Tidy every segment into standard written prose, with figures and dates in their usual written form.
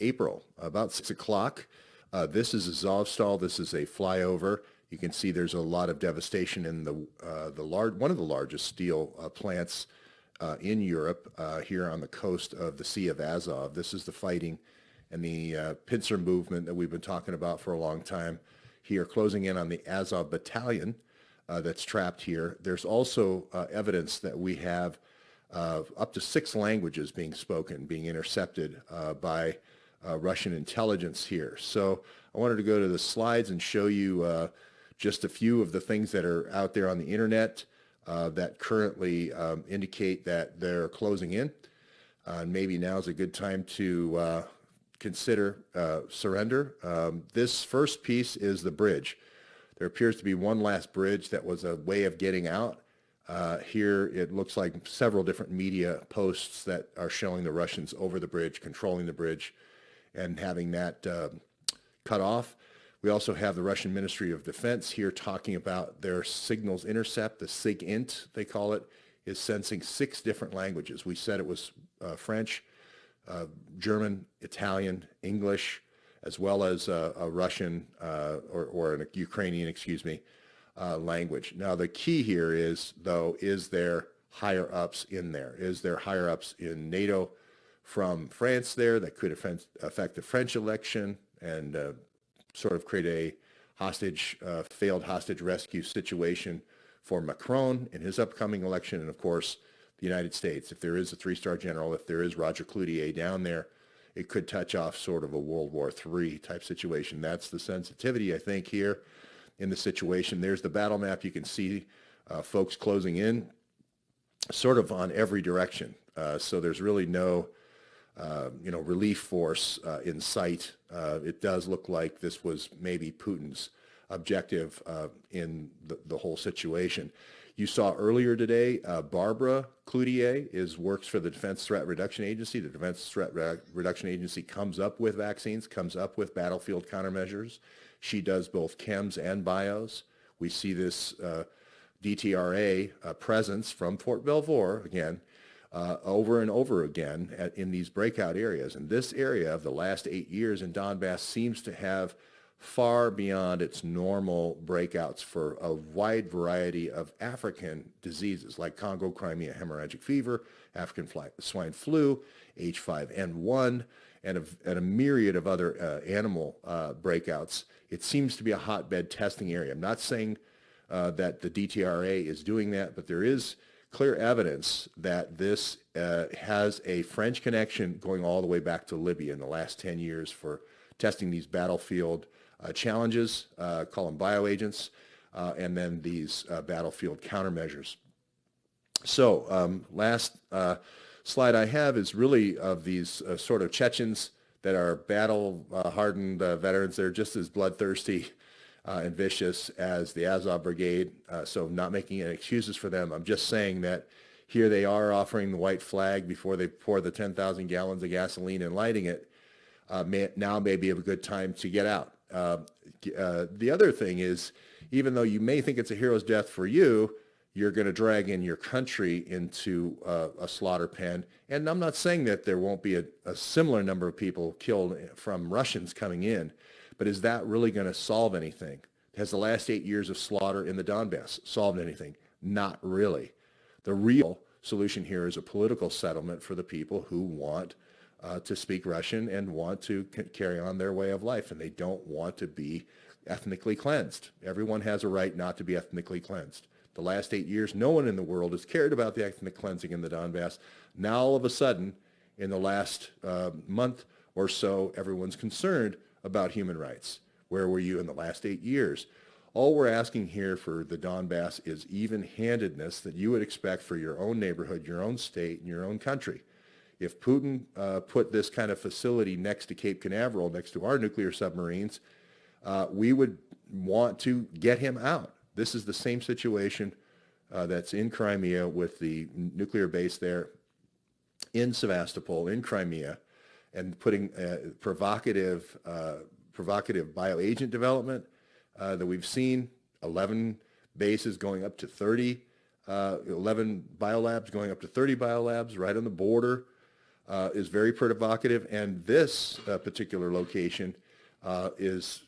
April, about 6 o'clock. This is Azovstal. This is a flyover. You can see there's a lot of devastation in one of the largest steel plants in Europe here on the coast of the Sea of Azov. This is the fighting and the pincer movement that we've been talking about for a long time here, closing in on the Azov battalion that's trapped here. There's also evidence that we have up to 6 languages being spoken, being intercepted by Russian intelligence here. So I wanted to go to the slides and show you just a few of the things that are out there on the internet that currently indicate that they're closing in. Maybe now's a good time to consider surrender. This first piece is the bridge. There appears to be one last bridge that was a way of getting out. Here it looks like several different media posts that are showing the Russians over the bridge, controlling the bridge, and having that cut off. We also have the Russian Ministry of Defense here talking about their signals intercept. The SIGINT, they call it, is sensing 6 different languages. We said it was French, German, Italian, English, as well as a Russian or a Ukrainian, excuse me, language. Now, the key here is, though, is there higher ups in there? Is there higher ups in NATO from France there that could affect the French election and sort of create a failed hostage rescue situation for Macron in his upcoming election, and of course, the United States. If there is a 3-star general, if there is Roger Cloutier down there, it could touch off sort of a World War III type situation. That's the sensitivity, I think, here in the situation. There's the battle map. You can see folks closing in sort of on every direction. So there's really no relief force in sight. It does look like this was maybe Putin's objective in the whole situation. You saw earlier today, Barbara Cloutier works for the Defense Threat Reduction Agency. The Defense Threat Reduction Agency comes up with vaccines, comes up with battlefield countermeasures. She does both chems and bios. We see this DTRA presence from Fort Belvoir, again, over and over again in these breakout areas. And this area of the last 8 years in Donbass seems to have far beyond its normal breakouts for a wide variety of African diseases like Congo Crimea hemorrhagic fever, African swine flu, H5N1, and a myriad of other animal breakouts. It seems to be a hotbed testing area. I'm not saying that the DTRA is doing that, but there is clear evidence that this has a French connection going all the way back to Libya in the last 10 years for testing these battlefield challenges, call them bioagents, and then these battlefield countermeasures. So last slide I have is really of these sort of Chechens that are battle-hardened veterans. They're just as bloodthirsty and vicious as the Azov Brigade, so not making any excuses for them. I'm just saying that here they are offering the white flag before they pour the 10,000 gallons of gasoline and lighting it. Now may be a good time to get out. The other thing is, even though you may think it's a hero's death for you, you're going to drag in your country into a slaughter pen. And I'm not saying that there won't be a similar number of people killed from Russians coming in, but is that really going to solve anything? Has the last 8 years of slaughter in the Donbass solved anything? Not really. The real solution here is a political settlement for the people who want to speak Russian and want to carry on their way of life, and they don't want to be ethnically cleansed. Everyone has a right not to be ethnically cleansed. The last 8 years, no one in the world has cared about the ethnic cleansing in the Donbass. Now, all of a sudden, in the last month or so, everyone's concerned about human rights. Where were you in the last 8 years? All we're asking here for the Donbass is even-handedness that you would expect for your own neighborhood, your own state, and your own country. If Putin put this kind of facility next to Cape Canaveral, next to our nuclear submarines, we would want to get him out. This is the same situation that's in Crimea with the nuclear base there in Sevastopol, in Crimea, and putting provocative bioagent development that we've seen, 11 bases going up to 30, 11 biolabs going up to 30 biolabs right on the border. is very provocative. And this particular location is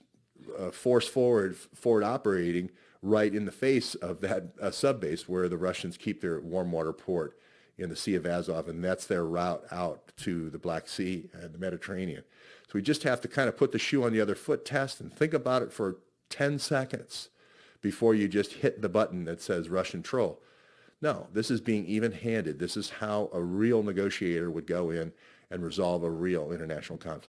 forward operating right in the face of that sub-base where the Russians keep their warm water port in the Sea of Azov, and that's their route out to the Black Sea and the Mediterranean. So we just have to kind of put the shoe on the other foot test and think about it for 10 seconds before you just hit the button that says Russian troll. No, this is being even-handed. This is how a real negotiator would go in and resolve a real international conflict.